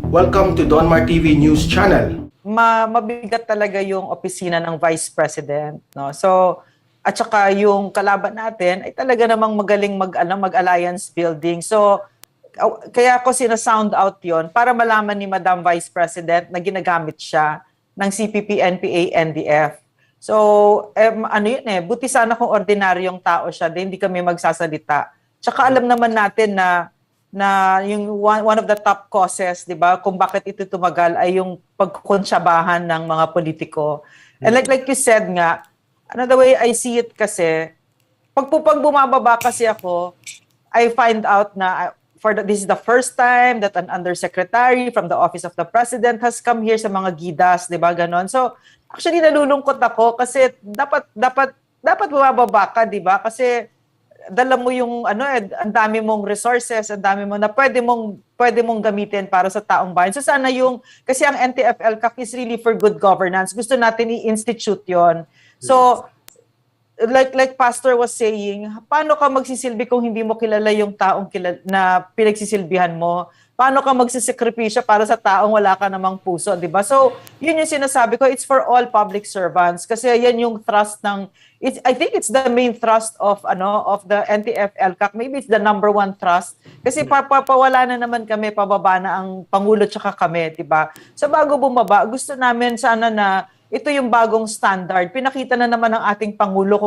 Welcome to Donmar TV News Channel. Mabigat talaga yung opisina ng Vice President, no? So, at saka yung kalaban natin ay talaga namang magaling mag-alliance building. So, kaya ko sina-sound out yon para malaman ni Madam Vice President na ginagamit siya ng CPP, NPA, NDF. So, ano yun buti sana kung ordinaryong tao siya, hindi kami magsasalita. Tsaka alam naman natin na yung one of the top causes, 'di ba, kung bakit ito tumagal ay yung pagkonsyabahan ng mga politiko. And like you said nga, another way I see it kasi, pag bumababa kasi ako, I find out na this is the first time that an undersecretary from the Office of the President has come here sa mga gidas, 'di ba, ganon. So, actually nalulungkot ako kasi dapat bumababa ka, 'di ba? Kasi dala mo yung ang dami mong resources, ang dami mo na pwede mong gamitin para sa taong bayan. So sana kasi ang NTF-ELCAC is really for good governance. Gusto natin i-institute 'yon. So like Pastor was saying, paano ka magsisilbi kung hindi mo kilala yung taong na pinagsisilbihan mo? Paano ka magsisekripisyo para sa taong wala ka namang puso, 'di ba? So, yun yung sinasabi ko, it's for all public servants kasi yan yung thrust I think it's the main thrust of the NTF-ELCAC. Maybe it's the number one thrust kasi papawala na naman kami, pababa na ang pangulo tsaka kami, 'di ba? So bago bumaba, gusto namin sana na ito yung bagong standard. Pinakita na naman ng ating pangulo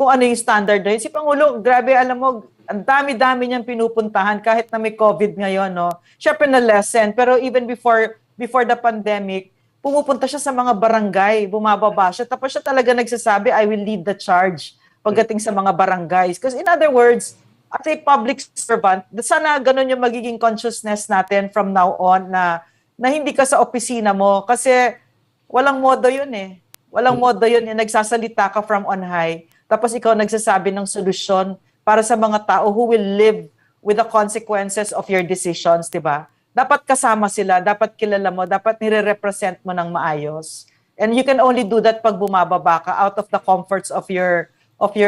kung ano yung standard na yun. Si Pangulo, grabe, alam mo, ang dami-dami niyang pinupuntahan kahit na may COVID ngayon, no? Siyempre na lesson, pero even before the pandemic, pumupunta siya sa mga barangay, bumababa siya, tapos siya talaga nagsasabi, I will lead the charge pagdating sa mga barangays. Because in other words, as a public servant, sana ganun yung magiging consciousness natin from now on na hindi ka sa opisina mo kasi walang modo yun Walang modo yun nagsasalita ka from on high, tapos ikaw nagsasabi ng solusyon para sa mga tao who will live with the consequences of your decisions, di ba? Dapat kasama sila, dapat kilala mo, dapat nire-represent mo ng maayos. And you can only do that pag bumababa ka out of the comforts of your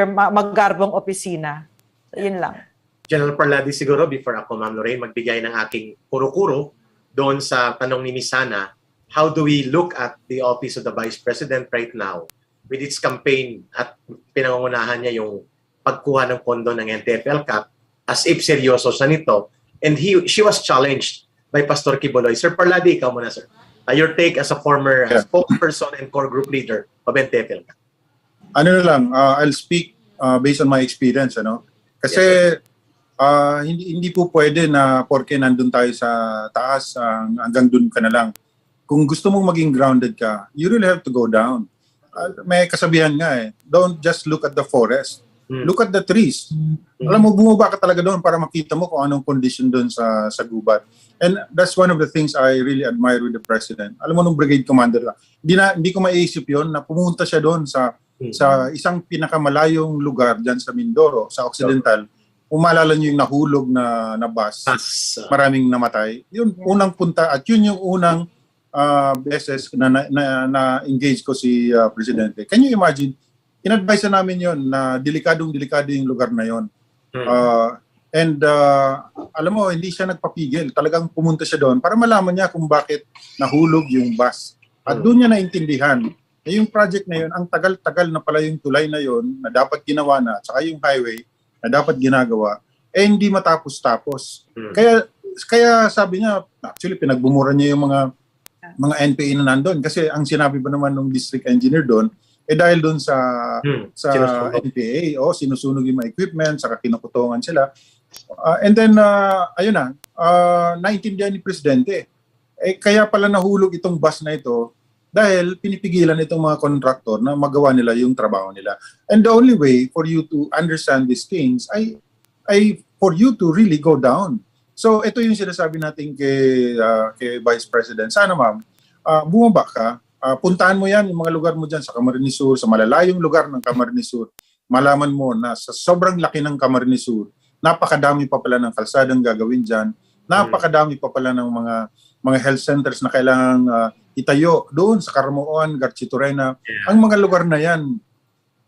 magarbong opisina. So, yun lang. General Parladi, siguro before ako, Ma'am Lorraine, magbigay ng aking kuro-kuro doon sa tanong ni Misana, how do we look at the Office of the Vice President right now with its campaign at pinangungunahan niya yung pagkuha ng pondo ng NTF-ELCAC as if seryoso siya nito. And she was challenged by Pastor Quiboloy. Sir Parladi, ikaw muna, sir. Your take as a former spokesperson and core group leader of NTF-ELCAC. Ano na lang, I'll speak based on my experience. Kasi yes, hindi po pwede na porke nandun tayo sa taas, hanggang dun ka na lang. Kung gusto mong maging grounded ka, you really have to go down. May kasabihan nga don't just look at the forest. Look at the trees. Alam mo, bumaba ka talaga doon para makita mo kung anong condition doon sa gubat. And that's one of the things I really admire with the President. Alam mo, nung brigade commander lang, hindi ko maiisip yon na pumunta siya doon sa isang pinakamalayong lugar dyan sa Mindoro, sa Occidental. Umalala niyo yung nahulog na bus. Maraming namatay. Yun, unang punta, at yun yung unang beses na engage ko si Presidente. Can you imagine? In-advise na namin yon na delikado yung lugar na yon. Alam mo, hindi siya nagpapigil. Talagang pumunta siya doon para malaman niya kung bakit nahulog yung bus. At doon niya naintindihan na yung project na yon, ang tagal-tagal na pala yung tulay na yon na dapat ginawa na, tsaka yung highway na dapat ginagawa, hindi matapos-tapos. Kaya sabi niya, actually pinagbumura niya yung mga NPA na nandun. Kasi ang sinabi ba naman ng district engineer doon, dahil doon sa NPA, sinusunog yung mga equipment, saka kinukutungan sila. And then, ayun na, naintindihan ni Presidente. Kaya pala nahulog itong bus na ito dahil pinipigilan itong mga contractor na magawa nila yung trabaho nila. And the only way for you to understand these things ay for you to really go down. So, ito yung sinasabi natin kay Vice President. Sana, ma'am, bumaba ka. Puntahan mo yan, yung mga lugar mo dyan sa Camarines Sur, sa malalayong lugar ng Camarines Sur. Malaman mo na sa sobrang laki ng Camarines Sur, napakadami pa pala ng kalsadang gagawin dyan. Napakadami pa pala ng mga health centers na kailangang itayo doon sa Carmoon, Garchitorena. Ang mga lugar na yan,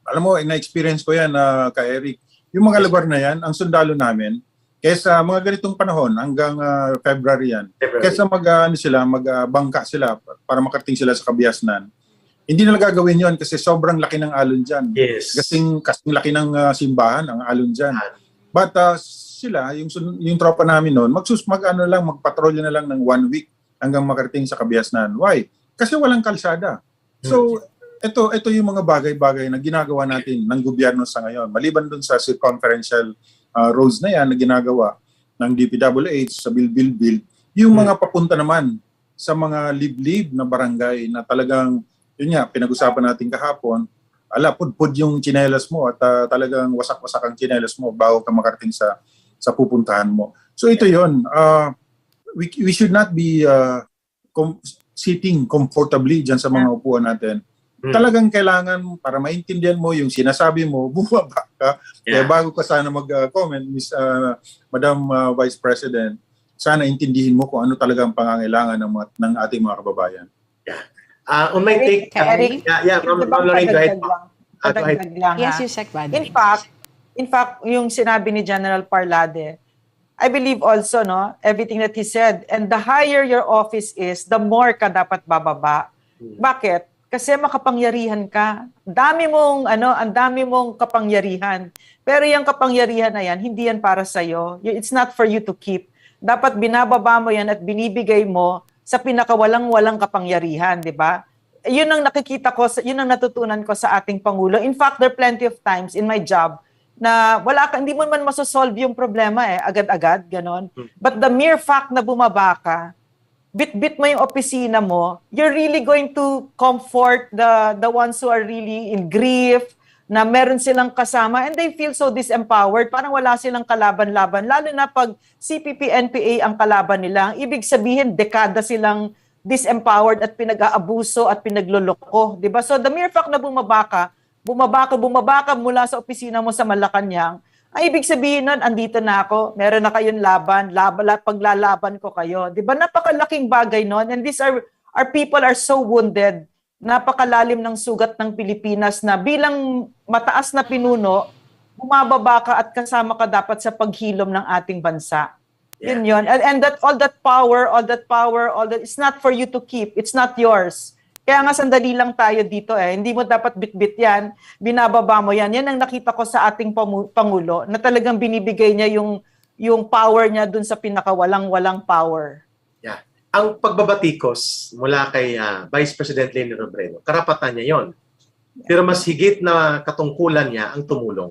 alam mo, na-experience ko yan, ka Eric. Yung mga lugar na yan, ang sundalo namin, Kesa mga ganitong panahon hanggang February yan. February. Kesa magbangka sila para makarating sila sa Kabiasnan. Hindi nila gagawin yon kasi sobrang laki ng alon dyan. Yes. Kasing laki ng simbahan ang alon dyan. But sila, yung tropa namin noon, magpatrolya na lang ng 1 week hanggang makarating sa Kabiasnan. Why? Kasi walang kalsada. So, ito yung mga bagay-bagay na ginagawa natin ng gobyerno sa ngayon. Maliban dun sa circumferential roads na yan na ginagawa ng DPWH sa Build, yung mga papunta naman sa mga liblib na barangay na talagang, yun nga, pinag-usapan natin kahapon, pudpud yung tsinelas mo at talagang wasak-wasak ang tsinelas mo bago ka makarating sa pupuntahan mo. So ito yun. We should not be sitting comfortably dyan sa mga upuan natin. Talagang kailangan para maintindihan mo yung sinasabi mo, bumaba ka. Kaya bago ka sana mag-comment, Madam Vice President, sana intindihin mo kung ano talaga ang pangangailangan ng ating mga kababayan. On my take, Eric, Ma'am Lorraine, go ahead. Padagdag lang, Yes, ha? you Sec Bad. In fact, yung sinabi ni General Parlade, I believe also, no, everything that he said, and the higher your office is, the more ka dapat bababa. Bakit? Kasi makapangyarihan ka. Ang dami mong kapangyarihan. Pero yung kapangyarihan na yan, hindi yan para sa'yo. It's not for you to keep. Dapat binababa mo yan at binibigay mo sa pinakawalang-walang kapangyarihan, di ba? Yun ang nakikita ko, yun ang natutunan ko sa ating Pangulo. In fact, there are plenty of times in my job na hindi mo man masosolve yung problema agad-agad, ganon. But the mere fact na bumaba ka, bit-bit mo yung opisina mo, you're really going to comfort the ones who are really in grief, na meron silang kasama, and they feel so disempowered, parang wala silang kalaban-laban, lalo na pag CPP-NPA ang kalaban nila. Ibig sabihin, dekada silang disempowered at pinag-aabuso at pinagloloko, di ba? So the mere fact na bumaba ka mula sa opisina mo sa Malacanang, ay ibig sabihin nun, andito na ako, meron na kayong laban, paglalaban ko kayo. Di ba? Napakalaking bagay nun. And these our people are so wounded, napakalalim ng sugat ng Pilipinas na bilang mataas na pinuno, bumababa ka at kasama ka dapat sa paghilom ng ating bansa. Yun yun. And all that power, it's not for you to keep. It's not yours. Kaya nga sandali lang tayo dito Hindi mo dapat bitbit yan. Binababa mo yan. Yan ang nakita ko sa ating Pangulo na talagang binibigay niya yung power niya dun sa pinakawalang-walang power. Yeah. Ang pagbabatikos mula kay Vice President Leni Robredo, karapatan niya yon. Pero mas higit na katungkulan niya ang tumulong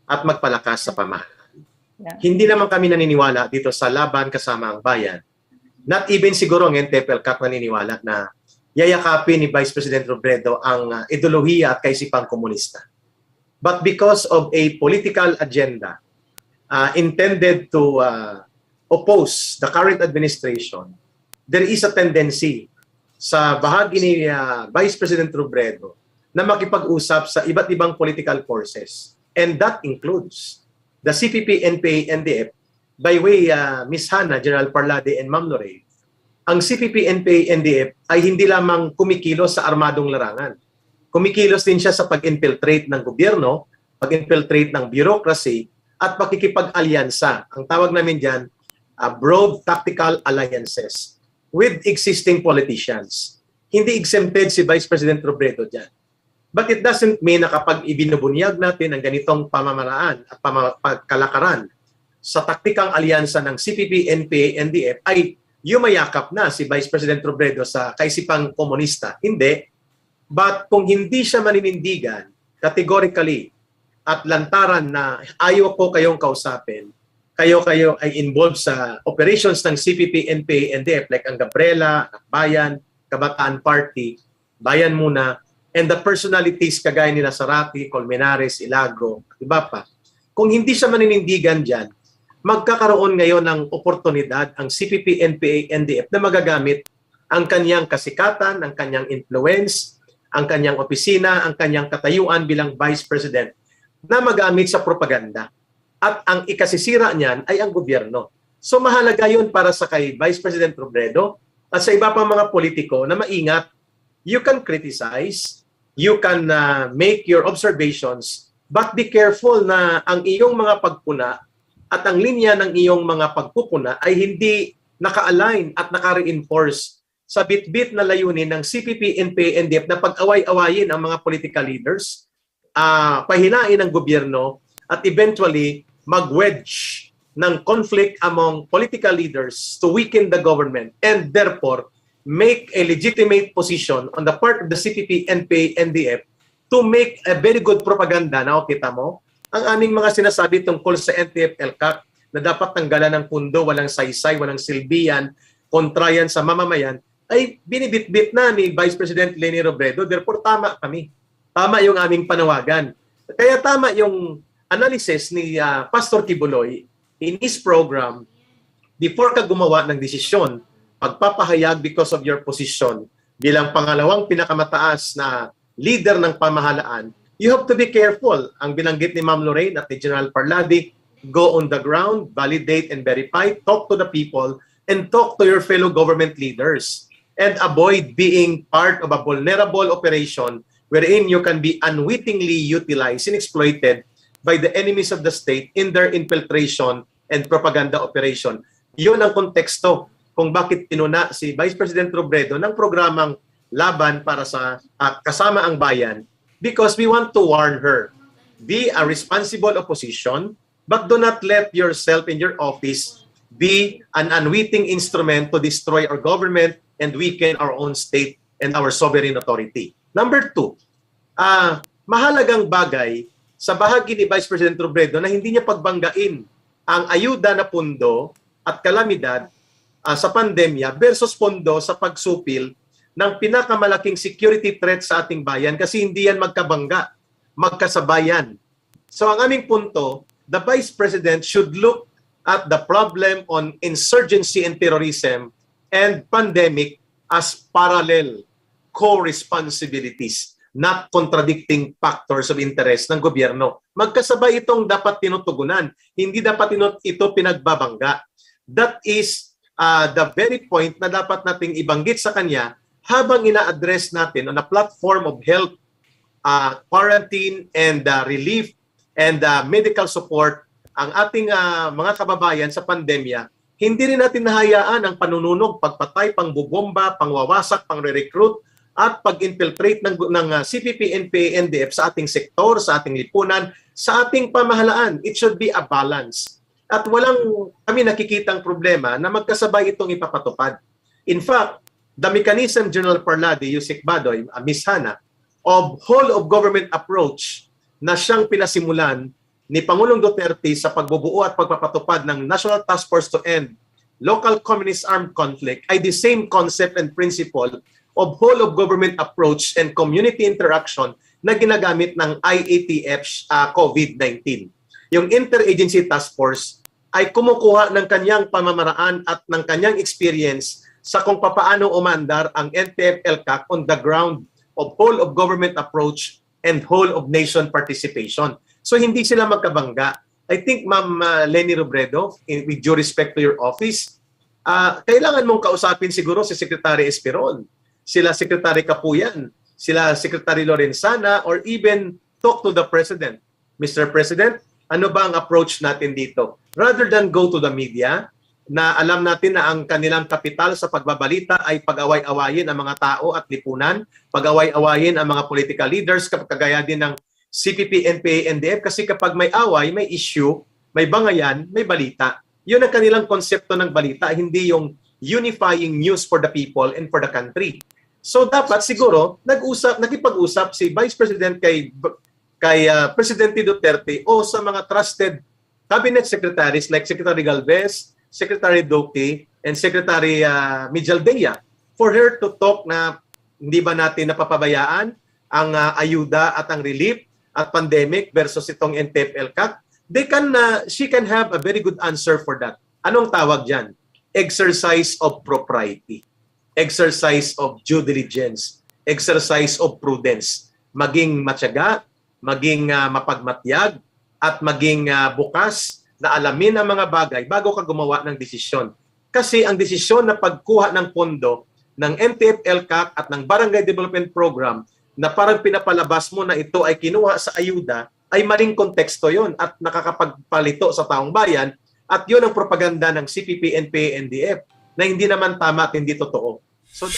at magpalakas sa pamahalaan. Yeah. Hindi naman kami naniniwala dito sa laban kasama ang bayan. Not even siguro ng Tepelcat naniniwala na yayakapin ni Vice President Robredo ang ideolohiya at kaisipang komunista. But because of a political agenda intended to oppose the current administration, there is a tendency sa bahagi ni Vice President Robredo na makipag-usap sa iba't ibang political forces. And that includes the CPP, NPA, NDF, by way Ms. Hannah, General Parlade, and Ma'am Lorraine. Ang CPP, NPA, NDF ay hindi lamang kumikilos sa armadong larangan. Kumikilos din siya sa pag-infiltrate ng gobyerno, pag-infiltrate ng bureaucracy, at pakikipag-alyansa. Ang tawag namin dyan, broad tactical alliances with existing politicians. Hindi exempted si Vice President Robredo dyan. But it doesn't mean na kapag ibinubunyag natin ang ganitong pamamaraan at pagkalakaran sa taktikang alyansa ng CPP, NPA, NDF ay yumayakap na si Vice President Robredo sa kaisipang komunista. Hindi. But kung hindi siya maninindigan, categorically, at lantaran na ayaw ko kayong kausapin, kayo ay involved sa operations ng CPP, NPA, NDF, like ang Gabriela, Bayan, Kabataan Party, Bayan Muna, and the personalities kagaya nila Sarati, Colmenares, Ilago, iba pa. Kung hindi siya maninindigan dyan, magkakaroon ngayon ng oportunidad ang CPP, NPA, NDF na magagamit ang kanyang kasikatan, ang kanyang influence, ang kanyang opisina, ang kanyang katayuan bilang Vice President na magamit sa propaganda. At ang ikasisira niyan ay ang gobyerno. So mahalaga yun para sa kay Vice President Robredo at sa iba pang mga politiko na maingat. You can criticize, you can make your observations, but be careful na ang iyong mga pagpuna at ang linya ng iyong mga pagpupuna ay hindi naka-align at naka-reinforce sa bit-bit na layunin ng CPP, NPA, NDF na pag-away-awayin ang mga political leaders, pahinain ang gobyerno, at eventually mag-wedge ng conflict among political leaders to weaken the government and therefore make a legitimate position on the part of the CPP, NPA, NDF to make a very good propaganda. Na kita mo, ang aming mga sinasabi tungkol sa NTF, LCAC na dapat tanggalan ng pundo, walang saysay, walang silbihan, kontra yan sa mamamayan, ay binibitbit na ni Vice President Leni Robredo. Therefore, tama kami. Tama yung aming panawagan. Kaya tama yung analysis ni Pastor Kibuloy in his program before ka gumawa ng desisyon, pagpapahayag because of your position bilang pangalawang pinakamataas na leader ng pamahalaan, you have to be careful. Ang binanggit ni Ma'am Lorraine at ni General Parladi, go on the ground, validate and verify, talk to the people, and talk to your fellow government leaders. And avoid being part of a vulnerable operation wherein you can be unwittingly utilized and exploited by the enemies of the state in their infiltration and propaganda operation. Yun ang konteksto kung bakit pinuna si Vice President Robredo ng programang laban para sa kasama ang bayan, because we want to warn her. Be a responsible opposition, but do not let yourself in your office be an unwitting instrument to destroy our government and weaken our own state and our sovereign authority. Number 2, mahalagang bagay sa bahagi ni Vice President Robredo na hindi niya pagbanggain ang ayuda na pundo at kalamidad sa pandemya versus pondo sa pagsupil ng pinakamalaking security threat sa ating bayan, kasi hindi yan magkabangga, magkasabayan. So ang aming punto, the Vice President should look at the problem on insurgency and terrorism and pandemic as parallel co-responsibilities, not contradicting factors of interest ng gobyerno. Magkasabay itong dapat tinutugunan, hindi dapat ito pinagbabangga. That is the very point na dapat nating ibanggit sa kanya habang ina-address natin on a platform of health, quarantine, and relief, and medical support ang ating mga kababayan sa pandemya. Hindi rin natin nahayaan ang panununog, pagpatay, pangbubomba, pangwawasak, pangre-recruit, at pag-infiltrate ng CPP, NPA, NDF sa ating sektor, sa ating lipunan, sa ating pamahalaan. It should be a balance. At walang kami nakikitang problema na magkasabay itong ipapatupad. In fact, the mechanism, General Parladi, Yusek Badoy, Miss Hana, of whole of government approach na siyang pinasimulan ni Pangulong Duterte sa pagbubuo at pagpapatupad ng National Task Force to End Local Communist Armed Conflict ay the same concept and principle of whole of government approach and community interaction na ginagamit ng IATF COVID-19. Yung Interagency Task Force ay kumukuha ng kanyang pamamaraan at ng kanyang experience sa kung papaano umandar ang NTF-LCAC on the ground of whole of government approach and whole of nation participation. So hindi sila magkabangga. I think, Ma'am Leni Robredo, with due respect to your office, kailangan mong kausapin siguro si Secretary Esperon, sila Secretary Kapuyan, sila Secretary Lorenzana, or even talk to the President. Mr. President, ano ba ang approach natin dito? Rather than go to the media, na alam natin na ang kanilang kapital sa pagbabalita ay pag-away-awayin ang mga tao at lipunan, pag-away-awayin ang mga political leaders, kagaya din ng CPP, NPA, NDF, kasi kapag may away, may issue, may bangayan, may balita. Yun ang kanilang konsepto ng balita, hindi yung unifying news for the people and for the country. So dapat siguro nakipag-usap si Vice President kay Presidente Duterte o sa mga trusted cabinet secretaries like Secretary Galvez, Secretary Duque, and Secretary Mijaldea for her to talk na hindi ba natin napapabayaan ang ayuda at ang relief at pandemic versus itong NTF-LCAC. She can have a very good answer for that. Anong tawag dyan? Exercise of propriety, exercise of due diligence, exercise of prudence. Maging matyaga, maging mapagmatyag, at maging bukas na alamin ang mga bagay bago ka gumawa ng desisyon. Kasi ang desisyon na pagkuha ng pondo ng NTF-LCAC at ng Barangay Development Program na parang pinapalabas mo na ito ay kinuha sa ayuda, ay maling konteksto yon at nakakapagpalito sa taong bayan at yun ang propaganda ng CPP, NPA, NDF na hindi naman tama at hindi totoo. So